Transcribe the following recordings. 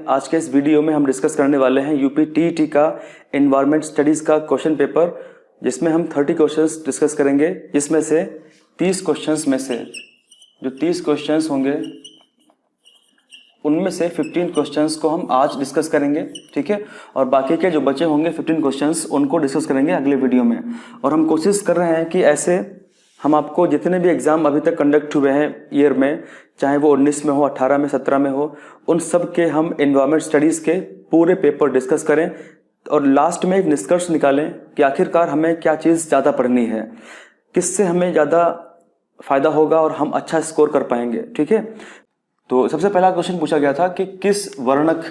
आज के इस वीडियो में हम डिस्कस करने वाले हैं यूपी टीईटी का एनवायरमेंट स्टडीज़ का क्वेश्चन पेपर, जिसमें हम 30 क्वेश्चंस डिस्कस करेंगे। जिसमें से 30 क्वेश्चंस में से जो 30 क्वेश्चंस होंगे उनमें से 15 क्वेश्चंस को हम आज डिस्कस करेंगे, ठीक है। और बाकी के जो बचे होंगे 15 क्वेश्चंस उनको डिस्कस करेंगे अगले वीडियो में। और हम कोशिश कर रहे हैं कि ऐसे हम आपको जितने भी एग्ज़ाम अभी तक कंडक्ट हुए हैं ईयर में, चाहे वो 19 में हो, 18 में, 17 में हो, उन सब के हम एनवायरमेंट स्टडीज़ के पूरे पेपर डिस्कस करें और लास्ट में एक निष्कर्ष निकालें कि आखिरकार हमें क्या चीज़ ज़्यादा पढ़नी है, किससे हमें ज़्यादा फ़ायदा होगा और हम अच्छा स्कोर कर पाएंगे, ठीक है। तो सबसे पहला क्वेश्चन पूछा गया था कि किस वर्णक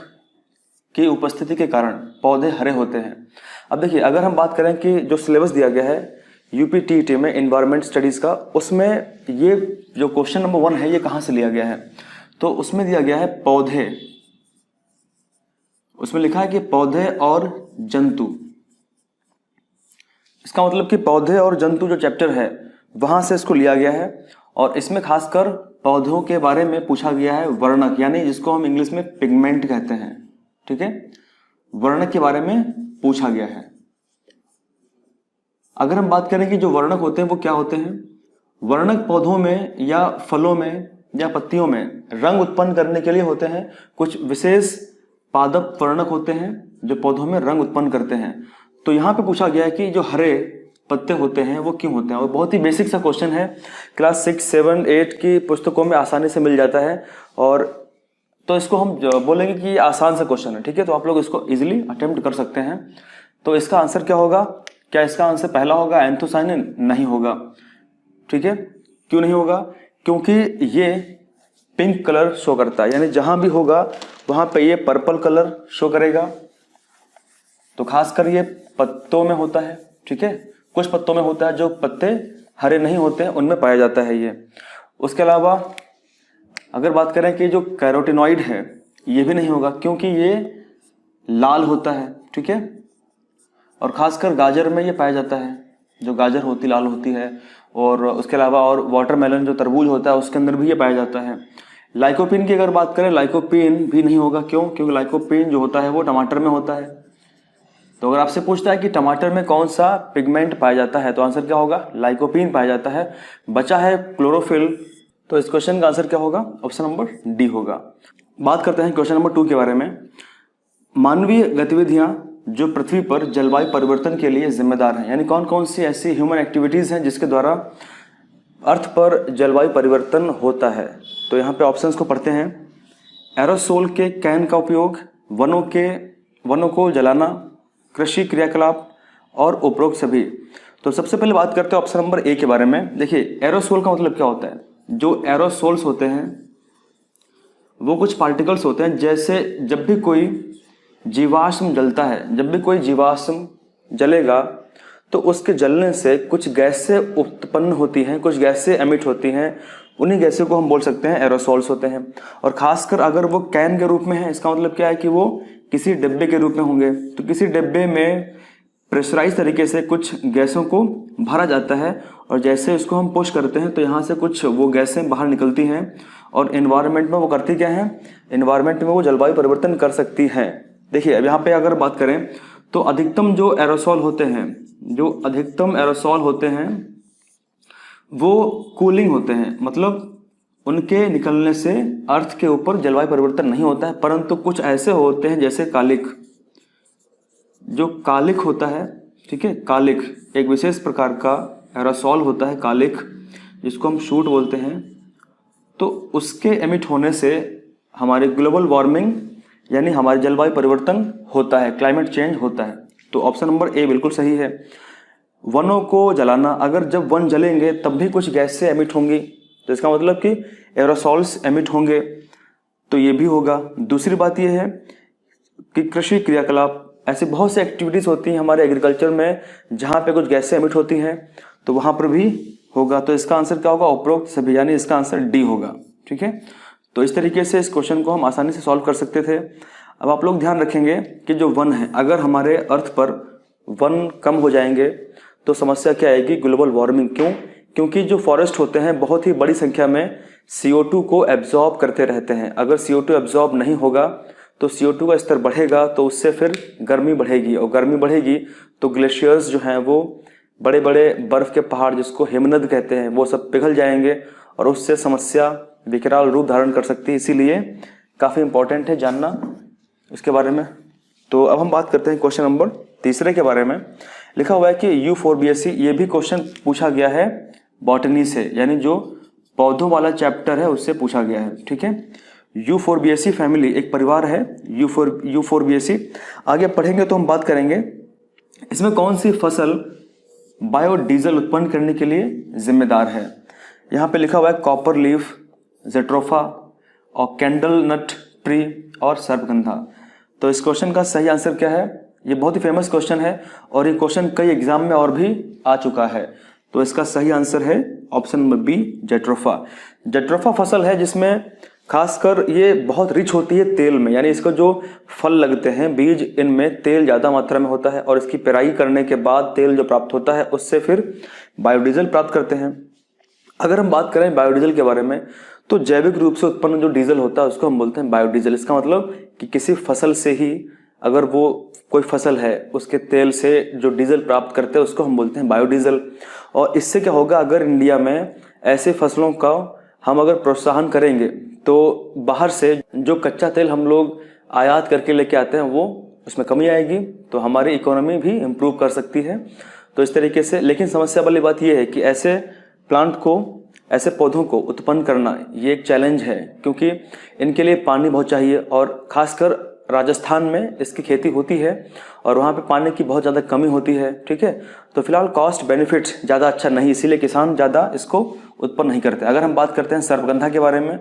की उपस्थिति के कारण पौधे हरे होते हैं। अब देखिए, अगर हम बात करें कि जो सिलेबस दिया गया है यूपी टीईटी में एनवायरमेंट स्टडीज़ का, उसमें ये जो क्वेश्चन नंबर 1 है ये कहाँ से लिया गया है, तो उसमें दिया गया है पौधे। उसमें लिखा है कि पौधे और जंतु। इसका मतलब कि पौधे और जंतु जो चैप्टर है वहां से इसको लिया गया है। और इसमें खासकर पौधों के बारे में पूछा गया है वर्णक, यानी जिसको हम इंग्लिश में पिगमेंट कहते हैं, ठीक है। वर्णक के बारे में पूछा गया है। अगर हम बात करें कि जो वर्णक होते हैं वो क्या होते हैं, वर्णक पौधों में या फलों में या पत्तियों में रंग उत्पन्न करने के लिए होते हैं। कुछ विशेष पादप वर्णक होते हैं जो पौधों में रंग उत्पन्न करते हैं। तो यहाँ पे पूछा गया है कि जो हरे पत्ते होते हैं वो क्यों होते हैं। और बहुत ही बेसिक सा क्वेश्चन है, क्लास 6, 7, 8 की पुस्तकों में आसानी से मिल जाता है। और तो इसको हम बोलेंगे कि आसान सा क्वेश्चन है, ठीक है। तो आप लोग इसको इजीली अटेम्प्ट कर सकते हैं। तो इसका आंसर क्या होगा? क्या इसका आंसर पहला होगा एंथोसायनिन? नहीं होगा, ठीक है। क्यों नहीं होगा? क्योंकि ये पिंक कलर शो करता है, यानी जहां भी होगा वहां पे ये पर्पल कलर शो करेगा। तो खासकर ये पत्तों में होता है, ठीक है। कुछ पत्तों में होता है, जो पत्ते हरे नहीं होते हैं उनमें पाया जाता है ये। उसके अलावा अगर बात करें कि जो कैरोटीनॉइड है ये भी नहीं होगा, क्योंकि ये लाल होता है, ठीक है। और खासकर गाजर में ये पाया जाता है, जो गाजर होती लाल होती है। और उसके अलावा और वाटरमेलन जो तरबूज होता है उसके अंदर भी ये पाया जाता है। लाइकोपीन की अगर बात करें, लाइकोपीन भी नहीं होगा। क्यों? क्योंकि लाइकोपीन जो होता है वो टमाटर में होता है। तो अगर आपसे पूछता है कि टमाटर में कौन सा पिगमेंट पाया जाता है, तो आंसर क्या होगा? लाइकोपीन पाया जाता है। बचा है क्लोरोफिल, तो इस क्वेश्चन का आंसर क्या होगा? ऑप्शन नंबर डी होगा। बात करते हैं क्वेश्चन नंबर 2 के बारे में। मानवीय गतिविधियां जो पृथ्वी पर जलवायु परिवर्तन के लिए जिम्मेदार हैं, यानी कौन कौन सी ऐसी ह्यूमन एक्टिविटीज हैं जिसके द्वारा अर्थ पर जलवायु परिवर्तन होता है। तो यहाँ पे ऑप्शंस को पढ़ते हैं। एरोसोल के कैन का उपयोग, वनों को जलाना, कृषि क्रियाकलाप और उपरोक्त सभी। तो सबसे पहले बात करते हैं ऑप्शन नंबर ए के बारे में। देखिए, एरोसोल का मतलब क्या होता है? जो एरोसोल्स होते हैं वो कुछ पार्टिकल्स होते हैं। जैसे जब भी कोई जीवाश्म जलता है, जब भी कोई जीवाश्म जलेगा तो उसके जलने से कुछ गैसें उत्पन्न होती हैं, कुछ गैसें एमिट होती हैं। उन्हीं गैसों को हम बोल सकते हैं एरोसोल्स होते हैं। और खासकर अगर वो कैन के रूप में है, इसका मतलब क्या है कि वो किसी डिब्बे के रूप में होंगे। तो किसी डिब्बे में प्रेशराइज तरीके से कुछ गैसों को भरा जाता है और जैसे उसको हम पुश करते हैं तो यहाँ से कुछ वो गैसें बाहर निकलती हैं और एनवायरनमेंट में वो करती क्या है? एनवायरनमेंट में वो जलवायु परिवर्तन कर सकती हैं। देखिए, अब यहाँ पे अगर बात करें तो अधिकतम जो एरोसोल होते हैं वो कूलिंग होते हैं, मतलब उनके निकलने से अर्थ के ऊपर जलवायु परिवर्तन नहीं होता है। परंतु कुछ ऐसे होते हैं जैसे कालिक, जो कालिक होता है, ठीक है। कालिक एक विशेष प्रकार का एरोसोल होता है, कालिक, जिसको हम शूट बोलते हैं। तो उसके एमिट होने से हमारे ग्लोबल वार्मिंग यानी हमारे जलवायु परिवर्तन होता है, क्लाइमेट चेंज होता है। तो ऑप्शन नंबर ए बिल्कुल सही है। वनों को जलाना, अगर जब वन जलेंगे तब भी कुछ गैसें एमिट होंगी, तो इसका मतलब कि एरोसोल्स एमिट होंगे, तो ये भी होगा। दूसरी बात ये है कि कृषि क्रियाकलाप, ऐसी बहुत सी एक्टिविटीज़ होती हैं हमारे एग्रीकल्चर में जहाँ पे कुछ गैसें एमिट होती हैं, तो वहाँ पर भी होगा। तो इसका आंसर क्या होगा? उपरोक्त सभी, यानी इसका आंसर डी होगा, ठीक है। तो इस तरीके से इस क्वेश्चन को हम आसानी से सॉल्व कर सकते थे। अब आप लोग ध्यान रखेंगे कि जो वन है, अगर हमारे अर्थ पर वन कम हो जाएंगे तो समस्या क्या आएगी? Global warming. क्यों? क्योंकि जो फॉरेस्ट होते हैं बहुत ही बड़ी संख्या में CO2 को एब्जॉर्ब करते रहते हैं। अगर CO2 एब्जॉर्ब नहीं होगा तो CO2 का स्तर बढ़ेगा तो उससे फिर गर्मी बढ़ेगी, और गर्मी बढ़ेगी तो ग्लेशियर्स जो हैं वो बड़े बड़े बर्फ़ के पहाड़ जिसको हिमनद कहते हैं वो सब पिघल जाएंगे और उससे समस्या विकराल रूप धारण कर सकती है। इसीलिए काफ़ी इंपॉर्टेंट है जानना इसके बारे में। तो अब हम बात करते हैं क्वेश्चन नंबर 3 के बारे में। लिखा हुआ है कि यूफोर्बिएसी, ये भी क्वेश्चन पूछा गया है बॉटनी से, यानी जो पौधों वाला चैप्टर है उससे पूछा गया है। ठीक है, यूफोर्बिएसी फैमिली एक परिवार है यूफोर्बिएसी। आगे पढ़ेंगे तो हम बात करेंगे इसमें कौन सी फसल बायोडीजल उत्पन्न करने के लिए जिम्मेदार है। यहाँ पे लिखा हुआ है कॉपर लीफ, जेट्रोफा और कैंडल नट ट्री और सर्पगंधा। तो इस क्वेश्चन का सही आंसर क्या है? ये बहुत ही फेमस क्वेश्चन है और ये क्वेश्चन कई एग्जाम में और भी आ चुका है। तो इसका सही आंसर है option number B, jatropha. Jatropha फसल है जिसमें खासकर ये बहुत रिच होती है तेल में, यानी इसका जो फल लगते हैं बीज, इनमें तेल ज़्यादा मात्रा में होता है और इसकी पेराई करने के बाद तेल जो प्राप्त होता है उससे फिर बायोडीजल प्राप्त करते हैं। अगर हम बात करें बायोडीजल के बारे में तो जैविक रूप से उत्पन्न जो डीजल होता है उसको हम बोलते हैं बायोडीजल। इसका मतलब कि किसी फसल से ही अगर वो कोई फसल है उसके तेल से जो डीजल प्राप्त करते हैं उसको हम बोलते हैं बायोडीजल। और इससे क्या होगा, अगर इंडिया में ऐसे फसलों का हम अगर प्रोत्साहन करेंगे तो बाहर से जो कच्चा तेल हम लोग आयात करके लेके आते हैं वो उसमें कमी आएगी, तो हमारी इकोनॉमी भी इम्प्रूव कर सकती है। तो इस तरीके से, लेकिन समस्या वाली बात यह है कि ऐसे प्लांट को, ऐसे पौधों को उत्पन्न करना ये एक चैलेंज है, क्योंकि इनके लिए पानी बहुत चाहिए और खासकर राजस्थान में इसकी खेती होती है और वहाँ पे पानी की बहुत ज़्यादा कमी होती है। ठीक है, तो फिलहाल कॉस्ट बेनिफिट ज़्यादा अच्छा नहीं, इसीलिए किसान ज़्यादा इसको उत्पन्न नहीं करते। अगर हम बात करते हैं सर्पगंधा के बारे में,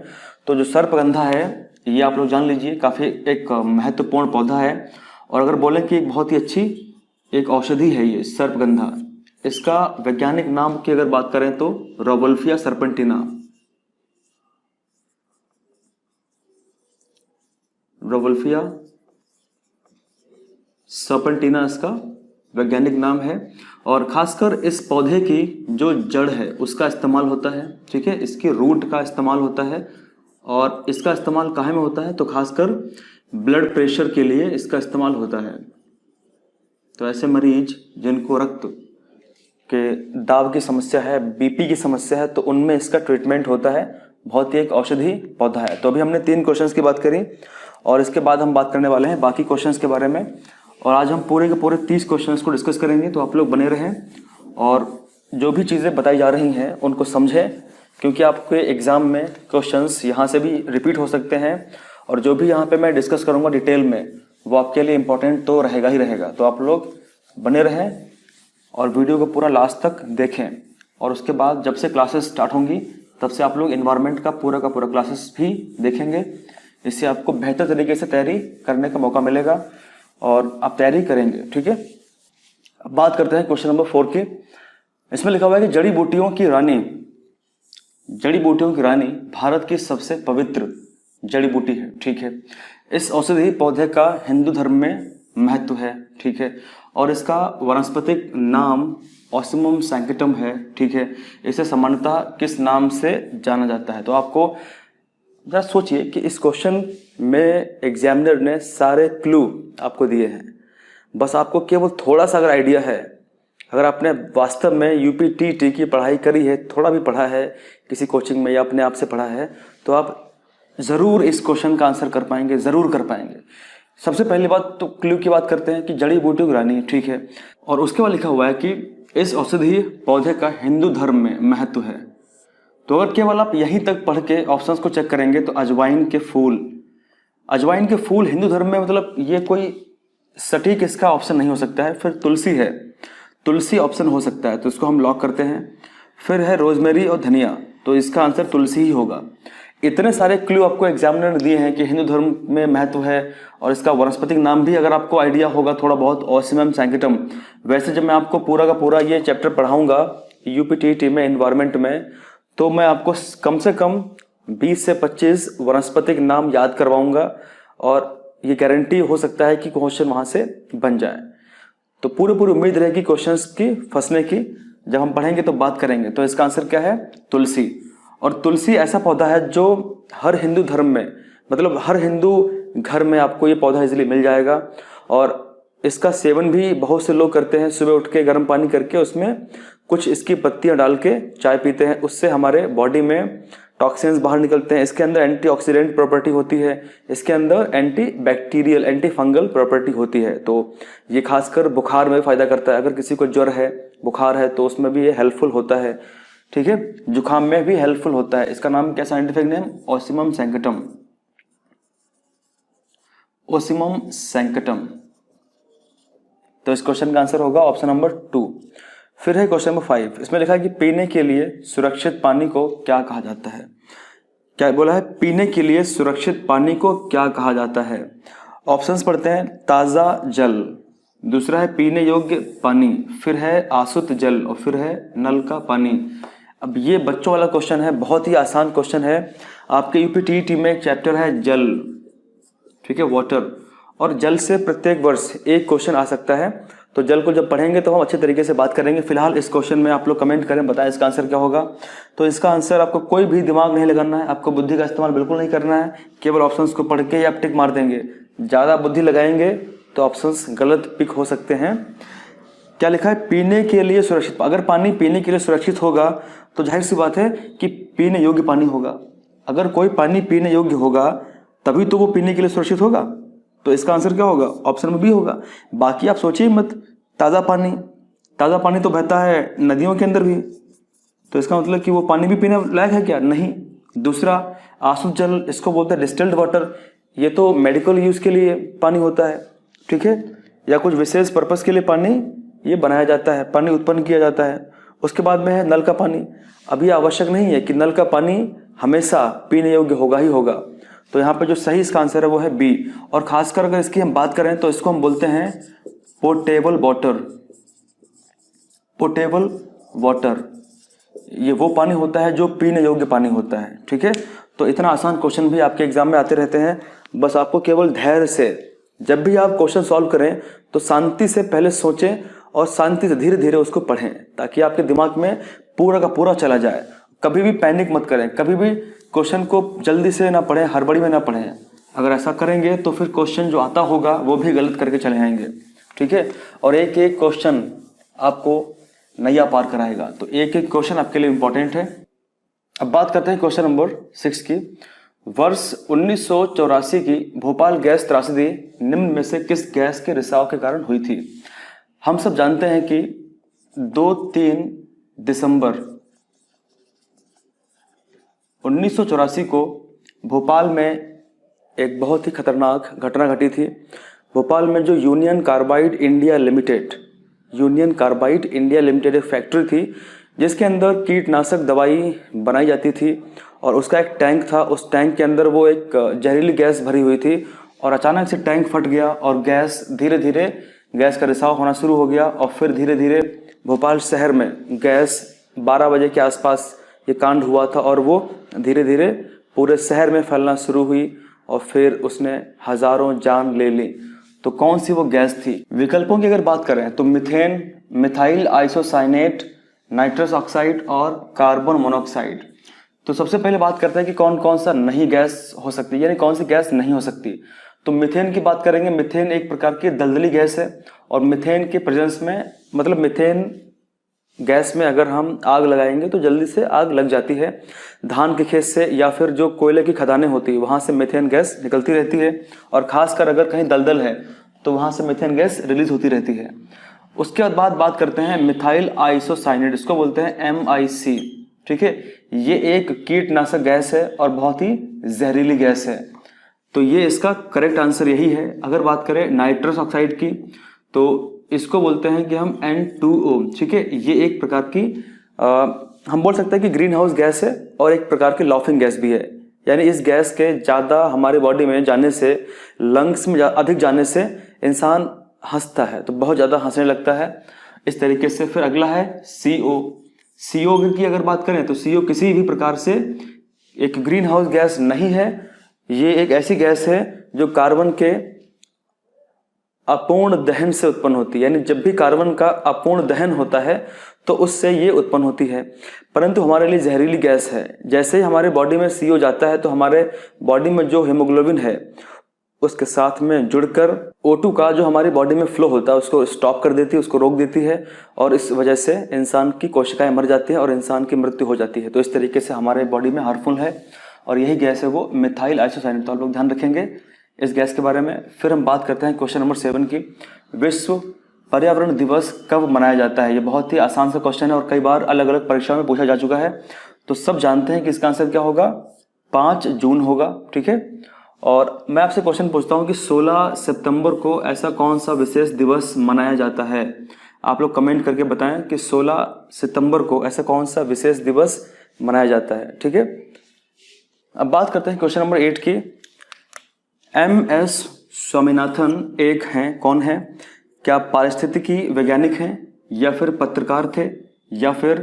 तो जो सर्पगंधा है ये आप लोग जान लीजिए काफ़ी एक महत्वपूर्ण पौधा है। और अगर बोलें कि एक बहुत ही अच्छी एक औषधि है ये सर्पगंधा, इसका वैज्ञानिक नाम की अगर बात करें तो रोवल्फिया सर्पेंटिना। रोवल्फिया सर्पेंटिना इसका वैज्ञानिक नाम है। और खासकर इस पौधे की जो जड़ है उसका इस्तेमाल होता है। ठीक है, इसकी रूट का इस्तेमाल होता है और इसका इस्तेमाल काहे में होता है तो खासकर ब्लड प्रेशर के लिए इसका इस्तेमाल होता है। तो ऐसे मरीज जिनको रक्त के दाब की समस्या है, बीपी की समस्या है, तो उनमें इसका ट्रीटमेंट होता है। बहुत ही एक औषधि पौधा है। तो अभी हमने 3 क्वेश्चंस की बात करी और इसके बाद हम बात करने वाले हैं बाकी क्वेश्चंस के बारे में। और आज हम पूरे के पूरे 30 क्वेश्चंस को डिस्कस करेंगे, तो आप लोग बने रहें और जो भी चीज़ें बताई जा रही हैं उनको समझें, क्योंकि आपके एग्ज़ाम में क्वेश्चंस यहाँ से भी रिपीट हो सकते हैं और जो भी यहाँ पे मैं डिस्कस करूँगा डिटेल में वो आपके लिए इम्पोर्टेंट तो रहेगा ही रहेगा। तो आप लोग बने रहें और वीडियो को पूरा लास्ट तक देखें। और उसके बाद जब से क्लासेस स्टार्ट होंगी तब से आप लोग एनवायरनमेंट का पूरा क्लासेस भी देखेंगे। इससे आपको बेहतर तरीके से तैयारी करने का मौका मिलेगा और आप तैयारी करेंगे। ठीक है, अब बात करते हैं क्वेश्चन नंबर 4 की। इसमें लिखा हुआ है कि जड़ी बूटियों की रानी भारत की सबसे पवित्र जड़ी बूटी है। ठीक है, इस औषधि पौधे का हिंदू धर्म में महत्व है। ठीक है, और इसका वानस्पतिक नाम ऑसिमम सैंक्टिटम है। ठीक है, इसे सामान्यतः किस नाम से जाना जाता है? तो आपको जरा सोचिए कि इस क्वेश्चन में एग्जामिनर ने सारे क्लू आपको दिए हैं, बस आपको केवल थोड़ा सा अगर आइडिया है, अगर आपने वास्तव में यूपीटीटी की पढ़ाई करी है, थोड़ा भी पढ़ा है किसी कोचिंग में या अपने आप से पढ़ा है, तो आप ज़रूर इस क्वेश्चन का आंसर कर पाएंगे, ज़रूर कर पाएंगे। सबसे पहली बात तो क्लू की बात करते हैं कि जड़ी बूटियों की रानी। ठीक है, और उसके बाद लिखा हुआ है कि इस औषधि पौधे का हिंदू धर्म में महत्व है। तो अगर केवल आप यहीं तक पढ़ के ऑप्शंस को चेक करेंगे तो अजवाइन के फूल हिंदू धर्म में, मतलब ये कोई सटीक इसका ऑप्शन नहीं हो सकता है। फिर तुलसी है, तुलसी ऑप्शन हो सकता है, तो इसको हम लॉक करते हैं। फिर है रोजमेरी और धनिया, तो इसका आंसर तुलसी ही होगा। इतने सारे क्लू आपको एग्जामिनर ने दिए हैं कि हिंदू धर्म में महत्व है और इसका वनस्पतिक नाम भी अगर आपको आइडिया होगा थोड़ा बहुत, ऑसिमम सैंक्टिटम। वैसे जब मैं आपको पूरा का पूरा ये चैप्टर पढ़ाऊंगा यूपीटीटी में, एनवायरनमेंट में, तो मैं आपको कम से कम 20 से 25 वनस्पतिक नाम याद करवाऊंगा और ये गारंटी हो सकता है कि क्वेश्चन वहां से बन जाए। तो पूरी उम्मीद रहेगी क्वेश्चंस की फंसने की। जब हम पढ़ेंगे तो बात करेंगे। तो इसका आंसर क्या है? तुलसी। और तुलसी ऐसा पौधा है जो हर हिंदू धर्म में, मतलब हर हिंदू घर में आपको ये पौधा इजीली मिल जाएगा। और इसका सेवन भी बहुत से लोग करते हैं, सुबह उठ के गर्म पानी करके उसमें कुछ इसकी पत्तियां डाल के चाय पीते हैं, उससे हमारे बॉडी में टॉक्सिन्स बाहर निकलते हैं। इसके अंदर एंटीऑक्सीडेंट प्रॉपर्टी होती है, इसके अंदर anti bacterial anti fungal property होती है। तो ये खासकर बुखार में फायदा करता है। अगर किसी को ज्वर है, बुखार है, तो उसमें भी ये हेल्पफुल होता है। ठीक है, जुकाम में भी हेल्पफुल होता है। इसका नाम क्या, scientific name Ocimum sanctum, Ocimum sanctum. तो इस क्वेश्चन का आंसर होगा ऑप्शन नंबर 2। फिर है क्वेश्चन नंबर 5, इसमें लिखा है कि पीने के लिए सुरक्षित पानी को क्या कहा जाता है। क्या बोला है, पीने के लिए सुरक्षित पानी को क्या कहा जाता है। ऑप्शंस पढ़ते हैं, ताज़ा जल, दूसरा है पीने योग्य पानी, फिर है आसुत जल और फिर है नल का पानी। अब ये बच्चों वाला क्वेश्चन है, बहुत ही आसान क्वेश्चन है। आपके यूपीटीईटी में एक चैप्टर है जल, ठीक है, वाटर, और जल से प्रत्येक वर्ष एक क्वेश्चन आ सकता है। तो जल को जब पढ़ेंगे तो हम अच्छे तरीके से बात करेंगे। फिलहाल इस क्वेश्चन में आप लोग कमेंट करें, बताएं इसका आंसर क्या होगा। तो इसका आंसर आपको कोई भी दिमाग नहीं लगाना है, आपको बुद्धि का इस्तेमाल बिल्कुल नहीं करना है, केवल ऑप्शंस को पढ़ के ही आप टिक मार देंगे। ज़्यादा बुद्धि लगाएंगे तो ऑप्शंस गलत पिक हो सकते हैं। क्या लिखा है, पीने के लिए सुरक्षित। अगर पानी पीने के लिए सुरक्षित होगा तो जाहिर सी बात है कि पीने योग्य पानी होगा। अगर कोई पानी पीने योग्य होगा तभी तो वो पीने के लिए सुरक्षित होगा। तो इसका आंसर क्या होगा, ऑप्शन में बी होगा। बाकी आप सोचिए मत, ताज़ा पानी तो बहता है नदियों के अंदर भी, तो इसका मतलब कि वो पानी भी पीने लायक है क्या, नहीं। दूसरा आसुत जल, इसको बोलते हैं डिस्टिल्ड वाटर, ये तो मेडिकल यूज़ के लिए पानी होता है, ठीक है, या कुछ विशेष पर्पस के लिए पानी ये बनाया जाता है, पानी उत्पन्न किया जाता है। उसके बाद में है नल का पानी। अभी आवश्यक नहीं है कि नल का पानी हमेशा पीने योग्य होगा ही होगा। तो यहाँ पे जो सही इसका आंसर है वो है बी। और खासकर अगर इसकी हम बात करें तो इसको हम बोलते हैं पोर्टेबल वाटर। पोर्टेबल वाटर ये वो पानी होता है जो पीने योग्य पानी होता है, ठीक है। तो इतना आसान क्वेश्चन भी आपके एग्जाम में आते रहते हैं। बस आपको केवल धैर्य से, जब भी आप क्वेश्चन सॉल्व करें तो शांति से पहले सोचें और शांति से धीरे धीरे उसको पढ़ें, ताकि आपके दिमाग में पूरा का पूरा चला जाए। कभी भी पैनिक मत करें, कभी भी क्वेश्चन को जल्दी से ना पढ़ें, हड़बड़ी में ना पढ़ें। अगर ऐसा करेंगे तो फिर क्वेश्चन जो आता होगा वो भी गलत करके चले आएंगे, ठीक है। और एक एक क्वेश्चन आपको नैया पार कराएगा, तो एक एक क्वेश्चन आपके लिए इंपॉर्टेंट है। अब बात करते हैं क्वेश्चन नंबर 6 की। वर्ष 1984 की भोपाल गैस त्रासदी निम्न में से किस गैस के रिसाव के कारण हुई थी। हम सब जानते हैं कि 2-3 दिसंबर 1984 को भोपाल में एक बहुत ही खतरनाक घटना घटी थी। भोपाल में जो यूनियन कार्बाइड इंडिया लिमिटेड एक फैक्ट्री थी जिसके अंदर कीटनाशक दवाई बनाई जाती थी, और उसका एक टैंक था। उस टैंक के अंदर वो एक जहरीली गैस भरी हुई थी, और अचानक से टैंक फट गया और धीरे धीरे गैस का रिसाव होना शुरू हो गया। और फिर धीरे धीरे भोपाल शहर में गैस 12 बजे के आसपास ये कांड हुआ था, और वो धीरे धीरे पूरे शहर में फैलना शुरू हुई और फिर उसने हजारों जान ले ली। तो कौन सी वो गैस थी। विकल्पों की अगर बात करें तो methane, methyl isocyanate, nitrous oxide और कार्बन मोनोऑक्साइड। तो सबसे पहले बात करते हैं कि कौन कौन सा नहीं गैस हो सकती है, यानी कौन सी गैस नहीं हो सकती। तो मीथेन की बात करेंगे। मीथेन एक प्रकार की दलदली गैस है, और मीथेन के प्रेजेंस में, मतलब मीथेन गैस में अगर हम आग लगाएंगे तो जल्दी से आग लग जाती है। धान के खेत से या फिर जो कोयले की खदानें होती है वहाँ से मीथेन गैस निकलती रहती है, और खासकर अगर कहीं दलदल है तो वहाँ से मीथेन गैस रिलीज होती रहती है। उसके बाद बात करते हैं मिथाइल आइसोसाइनेट, इसको बोलते हैं MIC, ठीक है। ये एक कीटनाशक गैस है और बहुत ही जहरीली गैस है। तो ये इसका करेक्ट आंसर यही है। अगर बात करें नाइट्रस ऑक्साइड की तो इसको बोलते हैं कि हम N2O, ठीक है। ये एक प्रकार की हम बोल सकते हैं कि ग्रीन हाउस गैस है और एक प्रकार की लॉफिंग गैस भी है। यानी इस गैस के ज़्यादा हमारे बॉडी में जाने से, लंग्स में अधिक जाने से इंसान हंसता है, तो बहुत ज़्यादा हंसने लगता है इस तरीके से। फिर अगला है CO की अगर बात करें तो CO किसी भी प्रकार से एक ग्रीन हाउस गैस नहीं है। ये एक ऐसी गैस है जो कार्बन के अपूर्ण दहन से उत्पन्न होती है, यानी जब भी कार्बन का अपूर्ण दहन होता है तो उससे ये उत्पन्न होती है, परंतु हमारे लिए जहरीली गैस है। जैसे ही हमारे बॉडी में CO जाता है तो हमारे बॉडी में जो हीमोग्लोबिन है उसके साथ में जुड़कर O2 का जो हमारी बॉडी में फ्लो होता है उसको स्टॉप कर देती है, उसको रोक देती है, और इस वजह से इंसान की कोशिकाएं मर जाती हैं और इंसान की मृत्यु हो जाती है। तो इस तरीके से हमारे बॉडी में हार्मफुल है, और यही गैस है वो मिथाइल आइसोसाइनेट। तो आप लोग ध्यान रखेंगे इस गैस के बारे में। फिर हम बात करते हैं क्वेश्चन नंबर 7 की, विश्व पर्यावरण दिवस कब मनाया जाता है। ये बहुत ही आसान सा क्वेश्चन है और कई बार अलग अलग परीक्षा में पूछा जा चुका है, तो सब जानते हैं कि इसका आंसर क्या होगा, 5 जून होगा। ठीक है, और मैं आपसे क्वेश्चन पूछता हूँ कि 16 सितंबर को ऐसा कौन सा विशेष दिवस मनाया जाता है। आप लोग कमेंट करके बताएं कि 16 सितंबर को ऐसा कौन सा विशेष दिवस मनाया जाता है। ठीक है, अब बात करते हैं क्वेश्चन नंबर 8 की। MS स्वामीनाथन एक हैं, कौन है? क्या पारिस्थितिकी वैज्ञानिक हैं, या फिर पत्रकार थे, या फिर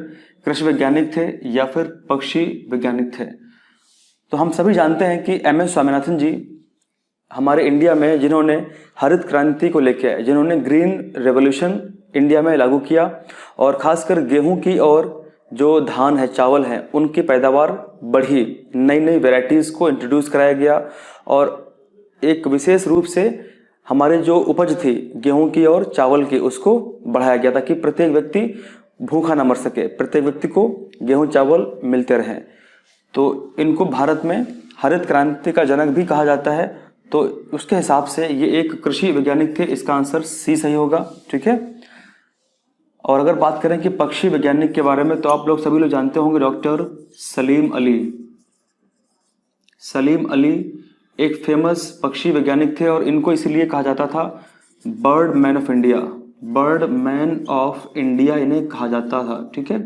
कृषि वैज्ञानिक थे, या फिर पक्षी वैज्ञानिक थे? तो हम सभी जानते हैं कि MS स्वामीनाथन जी हमारे इंडिया में जिन्होंने हरित क्रांति को लेके आए, जिन्होंने ग्रीन रेवोल्यूशन इंडिया में लागू किया, और खासकर गेहूं की और जो धान है, चावल है, उनकी पैदावार बढ़ी, नई नई वेराइटीज़ को इंट्रोड्यूस कराया गया, और एक विशेष रूप से हमारे जो उपज थी गेहूं की और चावल की उसको बढ़ाया गया ताकि प्रत्येक व्यक्ति भूखा ना मर सके, प्रत्येक व्यक्ति को गेहूं चावल मिलते रहें। तो इनको भारत में हरित क्रांति का जनक भी कहा जाता है। तो उसके हिसाब से ये एक कृषि वैज्ञानिक थे, इसका आंसर सी सही होगा। ठीक है, और अगर बात करें कि पक्षी वैज्ञानिक के बारे में, तो आप लोग सभी लोग जानते होंगे डॉक्टर सलीम अली। सलीम अली एक फेमस पक्षी वैज्ञानिक थे, और इनको इसीलिए कहा जाता था bird man of India. Bird man of India इन्हें कहा जाता था। ठीक है,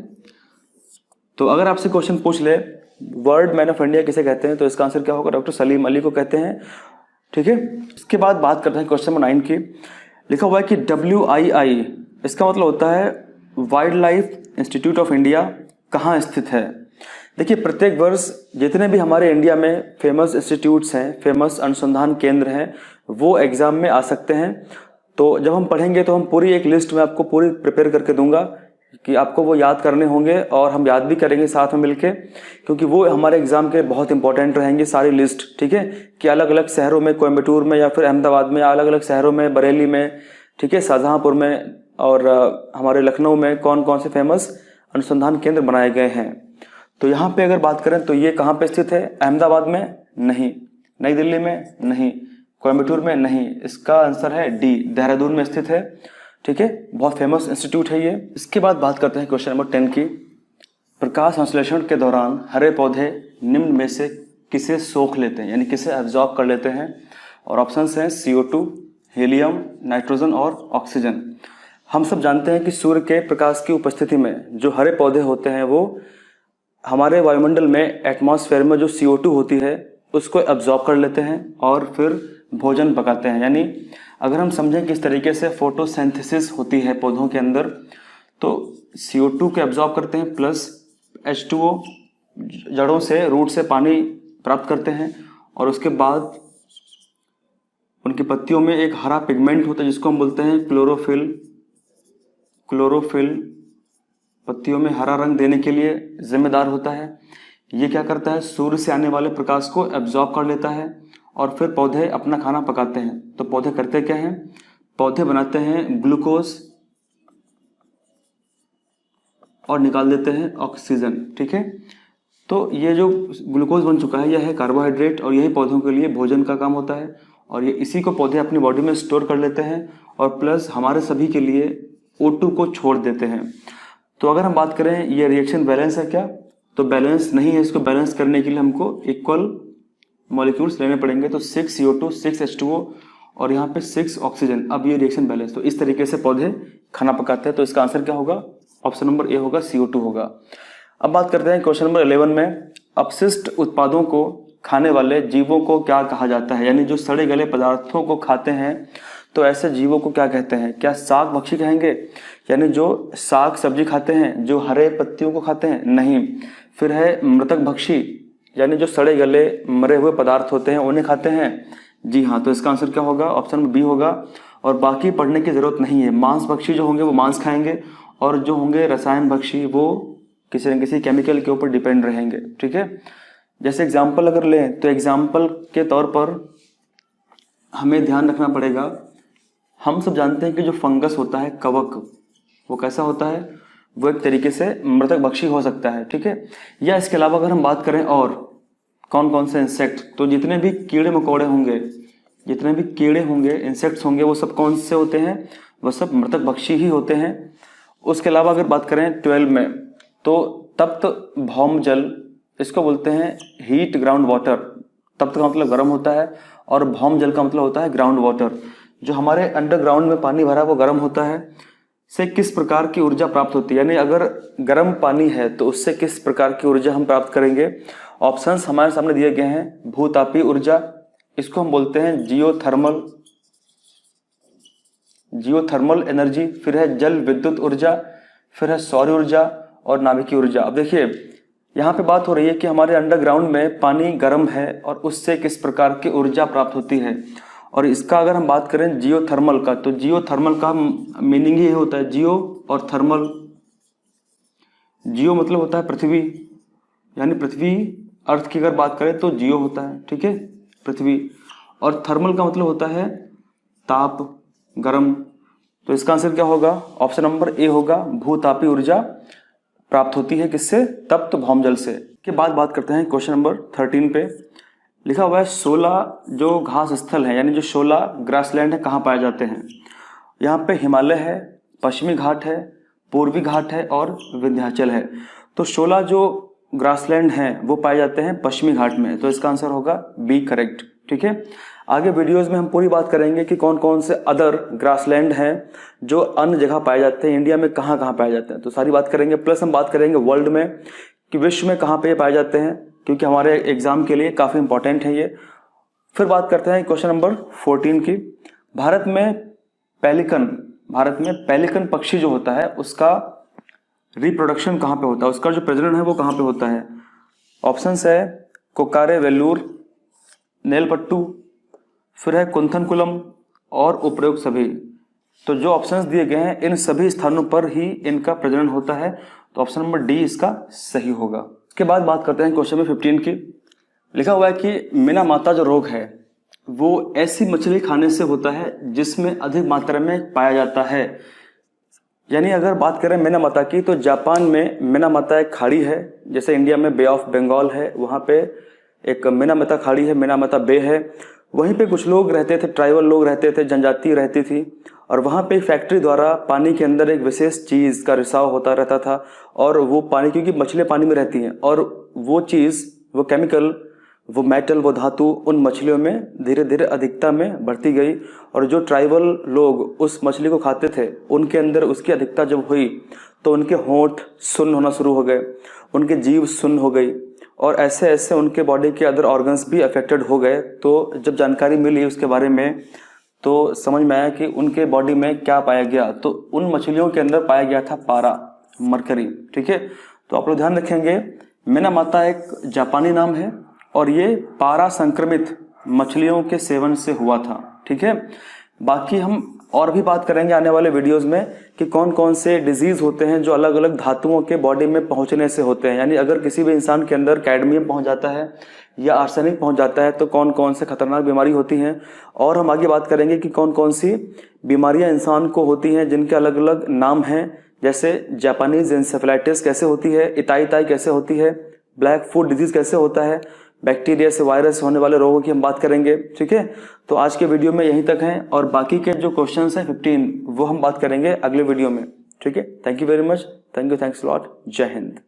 तो अगर आपसे क्वेश्चन पूछ ले बर्ड मैन ऑफ इंडिया किसे कहते हैं, तो इसका आंसर क्या होगा, डॉक्टर सलीम अली को कहते हैं। ठीक है, इसके बाद बात करते हैं क्वेश्चन नंबर 9 की। लिखा हुआ है कि WII, इसका मतलब होता है wild life institute of India, कहाँ स्थित है? देखिए, प्रत्येक वर्ष जितने भी हमारे इंडिया में फेमस इंस्टीट्यूट्स हैं, फेमस अनुसंधान केंद्र हैं, वो एग्जाम में आ सकते हैं। तो जब हम पढ़ेंगे तो हम पूरी एक लिस्ट में आपको पूरी प्रिपेयर करके दूंगा कि आपको वो याद करने होंगे, और हम याद भी करेंगे साथ में मिलके, क्योंकि वो हमारे एग्जाम के बहुत इंपॉर्टेंट रहेंगे सारी लिस्ट। ठीक है, कि अलग अलग शहरों में, कोयम्बटूर में या फिर अहमदाबाद में, अलग अलग शहरों में, बरेली में, ठीक है, शाहजहांपुर में और हमारे लखनऊ में कौन कौन से फेमस अनुसंधान केंद्र बनाए गए हैं। तो यहाँ पे अगर बात करें तो ये कहाँ पे स्थित है? अहमदाबाद में नहीं, नई दिल्ली में नहीं, कोयम्बटूर में नहीं, इसका आंसर है डी, देहरादून में स्थित है। ठीक है, बहुत फेमस इंस्टीट्यूट है ये। इसके बाद बात करते हैं क्वेश्चन नंबर 10 की। प्रकाश संश्लेषण के दौरान हरे पौधे निम्न में से किसे सोख लेते हैं, यानी किसे एब्जॉर्ब कर लेते हैं? और ऑप्शंस हैं CO2, हीलियम, नाइट्रोजन और ऑक्सीजन। हम सब जानते हैं कि सूर्य के प्रकाश की उपस्थिति में जो हरे पौधे होते हैं वो हमारे वायुमंडल में, एटमॉस्फेयर में जो CO2 होती है उसको एब्जॉर्ब कर लेते हैं और फिर भोजन पकाते हैं। यानी अगर हम समझें किस तरीके से फोटोसिंथेसिस होती है पौधों के अंदर, तो CO2 को एब्जॉर्ब करते हैं प्लस H2O, जड़ों से, रूट से पानी प्राप्त करते हैं, और उसके बाद उनकी पत्तियों में एक हरा पिगमेंट होता है जिसको हम बोलते हैं क्लोरोफिल। क्लोरोफिल पत्तियों में हरा रंग देने के लिए जिम्मेदार होता है। ये क्या करता है? सूर्य से आने वाले प्रकाश को एब्जॉर्ब कर लेता है और फिर पौधे अपना खाना पकाते हैं। तो पौधे करते क्या हैं? पौधे बनाते हैं ग्लूकोज और निकाल देते हैं ऑक्सीजन। ठीक है, तो ये जो ग्लूकोज बन चुका है यह है कार्बोहाइड्रेट, और यही पौधों के लिए भोजन का काम होता है, और ये इसी को पौधे अपनी बॉडी में स्टोर कर लेते हैं और प्लस हमारे सभी के लिए O2 को छोड़ देते हैं। तो अगर हम बात करें ये रिएक्शन बैलेंस है क्या? तो बैलेंस नहीं है। इसको बैलेंस करने के लिए हमको इक्वल मॉलिक्यूल्स लेने पड़ेंगे। तो 6 CO2, 6 H2O और यहाँ पे 6 ऑक्सीजन। अब ये रिएक्शन बैलेंस, तो इस तरीके से पौधे खाना पकाते हैं। तो इसका आंसर क्या होगा? ऑप्शन नंबर ए होगा, CO2 होगा। अब बात करते हैं क्वेश्चन नंबर 11 में, अपशिष्ट उत्पादों को खाने वाले जीवों को क्या कहा जाता है? यानी जो सड़े गले पदार्थों को खाते हैं तो ऐसे जीवों को क्या कहते हैं? क्या साग भक्षी कहेंगे, यानी जो साग सब्जी खाते हैं, जो हरे पत्तियों को खाते हैं? नहीं। फिर है मृतक भक्षी, यानी जो सड़े गले मरे हुए पदार्थ होते हैं उन्हें खाते हैं? जी हाँ। तो इसका आंसर क्या होगा? ऑप्शन बी होगा। और बाकी पढ़ने की जरूरत नहीं है। मांस भक्षी जो होंगे वो मांस खाएंगे, और जो होंगे रसायन भक्षी वो किसी न किसी केमिकल के ऊपर डिपेंड रहेंगे। ठीक है, जैसे एग्जाम्पल अगर लें तो एग्जाम्पल के तौर पर हमें ध्यान रखना पड़ेगा, हम सब जानते हैं कि जो फंगस होता है, कवक, वो कैसा होता है, वो एक तरीके से मृतक भक्षी हो सकता है, ठीक है। या इसके अलावा अगर हम बात करें और कौन कौन से इंसेक्ट, तो जितने भी कीड़े मकोड़े होंगे, जितने भी कीड़े होंगे, इंसेक्ट्स होंगे, वो सब कौन से होते हैं, वो सब मृतक भक्षी ही होते हैं। उसके अलावा अगर बात करें 12 में, तो तप्त भौम जल, इसको बोलते हैं हीट ग्राउंड वाटर। तप्त का मतलब गर्म होता है और भौम जल का मतलब होता है ग्राउंड वाटर। जो हमारे अंडरग्राउंड में पानी भरा वो गर्म होता है, से किस प्रकार की ऊर्जा प्राप्त होती है, यानी अगर गर्म पानी है तो उससे किस प्रकार की ऊर्जा हम प्राप्त करेंगे। ऑप्शंस हमारे सामने दिए गए हैं। भूतापी ऊर्जा, इसको हम बोलते हैं जियोथर्मल एनर्जी, फिर है जल विद्युत ऊर्जा, फिर है सौर ऊर्जा और नाभिकीय ऊर्जा। अब देखिए यहाँ पे बात हो रही है कि हमारे अंडरग्राउंड में पानी गर्म है और उससे किस प्रकार की ऊर्जा प्राप्त होती है। और इसका अगर हम बात करें जियोथर्मल का, तो जियोथर्मल का मीनिंग ही होता है जियो और थर्मल। जियो मतलब होता है पृथ्वी, यानी पृथ्वी, अर्थ की अगर बात करें तो जियो होता है, ठीक है, पृथ्वी। और थर्मल का मतलब होता है ताप, गर्म। तो इसका आंसर क्या होगा, ऑप्शन नंबर ए होगा, भूतापी ऊर्जा प्राप्त होती है किससे, तप्त भौमजल से। के बाद बात करते हैं क्वेश्चन नंबर 13 पे। लिखा हुआ है 16 जो घास स्थल है, यानी जो 16 ग्रासलैंड है, कहाँ पाए जाते हैं। यहाँ पे हिमालय है, पश्चिमी घाट है, पूर्वी घाट है और विंध्याचल है। तो 16 जो ग्रासलैंड हैं वो पाए जाते हैं पश्चिमी घाट में, तो इसका आंसर होगा बी करेक्ट, ठीक है। आगे वीडियोस में हम पूरी बात करेंगे कि कौन कौन से अदर ग्रासलैंड हैं जो अन्य जगह पाए जाते हैं, इंडिया में कहाँ कहाँ पाए जाते हैं, तो सारी बात करेंगे। प्लस हम बात करेंगे वर्ल्ड में कि विश्व में कहाँ पे पाए जाते हैं, क्योंकि हमारे एग्जाम के लिए काफ़ी इंपॉर्टेंट है ये। फिर बात करते हैं क्वेश्चन नंबर 14 की। भारत में पेलिकन पक्षी जो होता है उसका रिप्रोडक्शन कहाँ पे होता है, उसका जो प्रजनन है वो कहाँ पे होता है। ऑप्शंस है कोकारे, वेल्लूर, नेलपट्टू, फिर है कुंथनकुलम और उपरोक्त सभी। तो जो ऑप्शंस दिए गए हैं इन सभी स्थानों पर ही इनका प्रजनन होता है, तो ऑप्शन नंबर डी इसका सही होगा। इसके बाद बात करते हैं क्वेश्चन नंबर 15 की। लिखा हुआ है कि मीना माता जो रोग है वो ऐसी मछली खाने से होता है जिसमें अधिक मात्रा में पाया जाता है। यानी अगर बात करें मीना माता की, तो जापान में मीना माता एक खाड़ी है, जैसे इंडिया में बे ऑफ बंगाल है, वहाँ पे एक मीना माता खाड़ी है, मीना माता बे है। वहीं पे कुछ लोग रहते थे, ट्राइबल लोग रहते थे, जनजाति रहती थी, और वहाँ पे फैक्ट्री द्वारा पानी के अंदर एक विशेष चीज़ का रिसाव होता रहता था। और वो पानी, क्योंकि मछलियाँ पानी में रहती हैं, और वो चीज़, वो केमिकल, वो मेटल, वो धातु उन मछलियों में धीरे धीरे अधिकता में बढ़ती गई। और जो ट्राइबल लोग उस मछली को खाते थे उनके अंदर उसकी अधिकता जब हुई तो उनके होंठ सुन्न होना शुरू हो गए, उनके जीभ सुन्न हो गई, और ऐसे ऐसे उनके बॉडी के अदर ऑर्गन्स भी अफेक्टेड हो गए। तो जब जानकारी मिली उसके बारे में तो समझ में आया कि उनके बॉडी में क्या पाया गया, तो उन मछलियों के अंदर पाया गया था पारा, मरकरी, ठीक है। तो आप लोग ध्यान रखेंगे, मीना माता एक जापानी नाम है और ये पारा संक्रमित मछलियों के सेवन से हुआ था, ठीक है। बाकी हम और भी बात करेंगे आने वाले वीडियोस में कि कौन कौन से डिजीज होते हैं जो अलग अलग धातुओं के बॉडी में पहुंचने से होते हैं। यानी अगर किसी भी इंसान के अंदर कैडमियम पहुंच जाता है या आर्सेनिक पहुंच जाता है तो कौन कौन से खतरनाक बीमारी होती हैं। और हम आगे बात करेंगे कि कौन कौन सी बीमारियां इंसान को होती हैं जिनके अलग अलग नाम हैं, जैसे जापानीज इंसेफेलाइटिस कैसे होती है, इताई ताई कैसे होती है, ब्लैक फुट डिजीज कैसे होता है, बैक्टीरिया से वायरस होने वाले रोगों की हम बात करेंगे, ठीक है। तो आज के वीडियो में यहीं तक हैं, और बाकी के जो क्वेश्चंस हैं 15 वो हम बात करेंगे अगले वीडियो में, ठीक है। Thank you very much, thanks lot, जय हिंद।